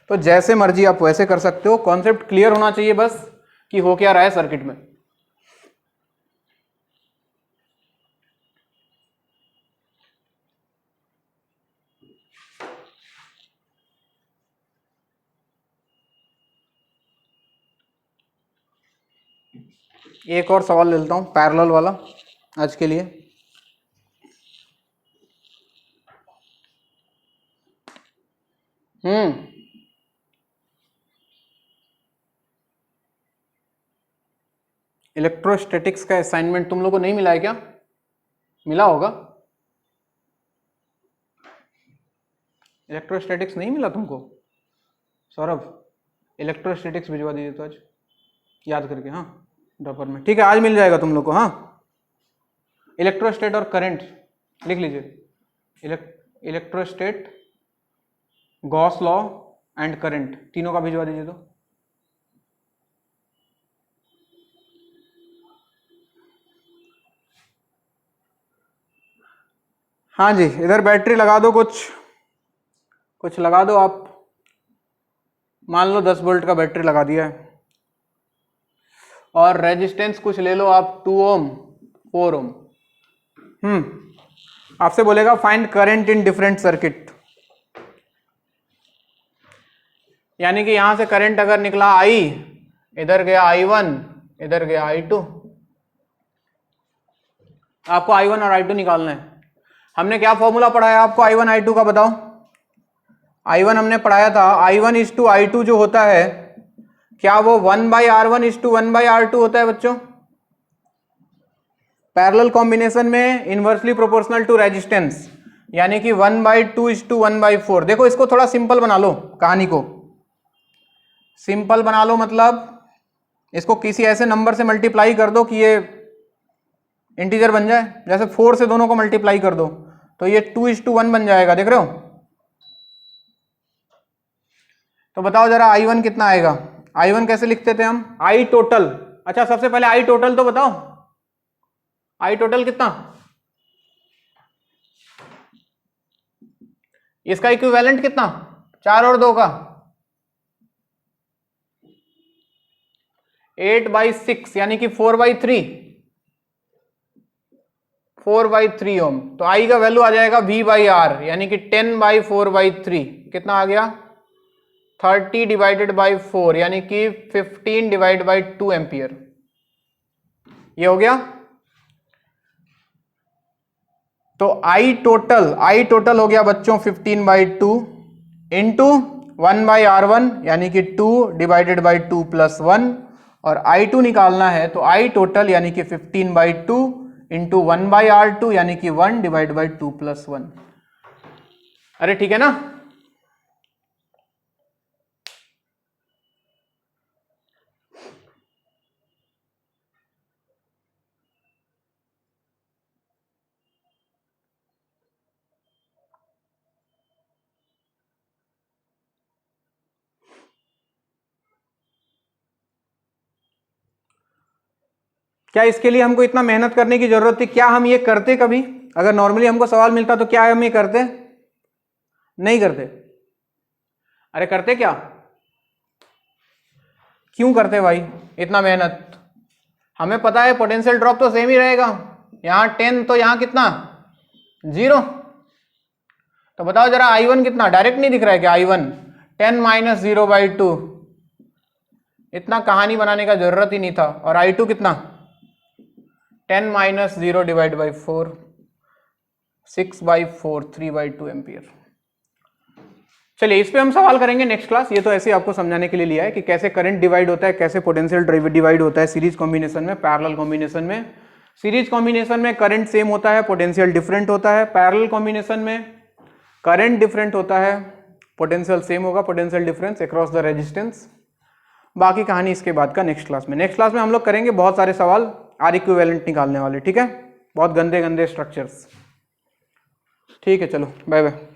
A: तो जैसे मर्जी आप वैसे कर सकते हो, कॉन्सेप्ट क्लियर होना चाहिए बस कि हो क्या रहा है सर्किट में। एक और सवाल ले लेता हूं पैरेलल वाला आज के लिए। इलेक्ट्रोस्टैटिक्स का असाइनमेंट तुम लोग को नहीं मिला है क्या, मिला होगा। इलेक्ट्रोस्टैटिक्स नहीं मिला तुमको, सौरभ इलेक्ट्रोस्टैटिक्स भिजवा दीजिए तो आज याद करके, हाँ ड्रॉपर में, ठीक है आज मिल जाएगा तुम लोग को। हाँ इलेक्ट्रोस्टेट और करंट लिख लीजिए, इलेक्ट्रोस्टेट, गॉस लॉ एंड करंट, तीनों का भिजवा दीजिए तो। हाँ जी, इधर बैटरी लगा दो, कुछ लगा दो आप, मान लो 10 वोल्ट का बैटरी लगा दिया है, और रेजिस्टेंस कुछ ले लो आप 2 ओम 4 ओम। आपसे बोलेगा find current in different circuit, यानी कि यहां से करंट अगर निकला I, इधर गया I1, इधर गया I2, आपको I1 और I2 निकालना है। हमने क्या फॉर्मूला पढ़ाया आपको I1 I2 का, बताओ। I1 हमने पढ़ाया था I1:I2 जो होता है, क्या वो 1/R1:1/R2 होता है बच्चों। पैरेलल कॉम्बिनेशन में इनवर्सली प्रोपोर्शनल टू रेजिस्टेंस, यानी कि 1/2:1/4। देखो इसको थोड़ा सिंपल बना लो, कहानी को सिंपल बना लो, मतलब इसको किसी ऐसे नंबर से मल्टीप्लाई कर दो कि ये इंटीजर बन जाए, जैसे 4 से दोनों को मल्टीप्लाई कर दो तो ये 2:1 बन जाएगा, देख रहे हो। तो बताओ जरा I1 कितना आएगा, I1 कैसे लिखते थे हम, I टोटल। अच्छा सबसे पहले I टोटल तो बताओ, I टोटल कितना, इसका इक्विवेलेंट कितना, 4 और 2 का 8/6 यानी कि 4/3 ओम। तो I का वैल्यू आ जाएगा V/R यानी कि 10/4/3, कितना आ गया 30 डिवाइडेड बाई 4 यानी कि 15 डिवाइड बाई 2 एम्पियर, ये हो गया। तो I टोटल हो गया बच्चों 15/2 इंटू 1/R1 यानी कि 2 डिवाइडेड बाई 2 प्लस 1, और I2 निकालना है तो I टोटल यानी कि 15/2 इंटू 1/R2 यानी कि 1 डिवाइड बाई 2 प्लस 1। अरे ठीक है ना। क्या इसके लिए हमको इतना मेहनत करने की जरूरत थी? क्या हम ये करते कभी? अगर नॉर्मली हमको सवाल मिलता तो क्या हम ये करते? नहीं करते। अरे करते क्या? क्यों करते भाई इतना मेहनत? हमें पता है पोटेंशियल ड्रॉप तो सेम ही रहेगा, यहां 10 तो यहां कितना 0। तो बताओ जरा I1 कितना, डायरेक्ट नहीं दिख रहा है क्या? I1 10 माइनस 0/2, इतना कहानी बनाने का जरूरत ही नहीं था। और I2 कितना 10 माइनस 0 डिवाइड बाई 4, 6/4, 3/2 एम्पियर। चलिए इस पे हम सवाल करेंगे नेक्स्ट क्लास। ये तो ऐसे आपको समझाने के लिए लिया है कि कैसे करंट डिवाइड होता है, कैसे पोटेंशियल डिवाइड होता है सीरीज कॉम्बिनेशन में, पैरेलल कॉम्बिनेशन में। सीरीज कॉम्बिनेशन में करंट सेम होता है, पोटेंशियल डिफरेंट होता है। पैरेलल कॉम्बिनेशन में करंट डिफरेंट होता है, पोटेंशियल सेम होगा, potential difference across the resistance. बाकी कहानी इसके बाद का नेक्स्ट क्लास में। नेक्स्ट क्लास में हम लोग करेंगे बहुत सारे सवाल आर इक्विवेलेंट निकालने वाले, ठीक है? बहुत गंदे गंदे स्ट्रक्चर्स। ठीक है, चलो बाय बाय।